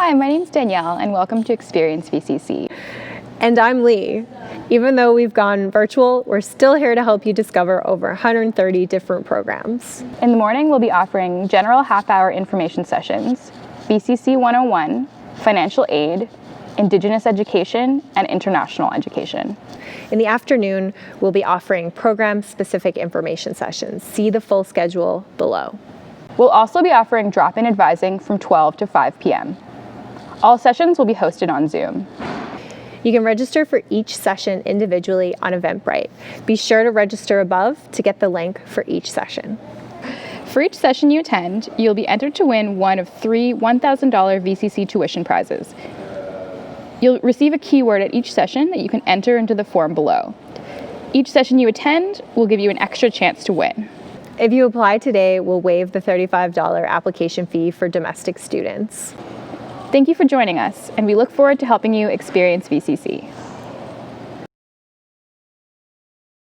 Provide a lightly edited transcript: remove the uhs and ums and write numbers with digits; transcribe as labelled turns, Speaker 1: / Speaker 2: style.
Speaker 1: Hi, my name's Danielle, and welcome to Experience VCC.
Speaker 2: And I'm Lee. Even though we've gone virtual, we're still here to help you discover over 130 different programs.
Speaker 1: In the morning, we'll be offering general half-hour information sessions, VCC 101, financial aid, Indigenous education, and international education.
Speaker 2: In the afternoon, we'll be offering program-specific information sessions. See the full schedule below.
Speaker 1: We'll also be offering drop-in advising from 12 to 5 p.m. All sessions will be hosted on Zoom.
Speaker 2: You can register for each session individually on Eventbrite. Be sure to register above to get the link for each session.
Speaker 1: For each session you attend, you'll be entered to win one of 3 $1,000 VCC tuition prizes. You'll receive a keyword at each session that you can enter into the form below. Each session you attend will give you an extra chance to win.
Speaker 2: If you apply today, we'll waive the $35 application fee for domestic students.
Speaker 1: Thank you for joining us, and we look forward to helping you experience VCC.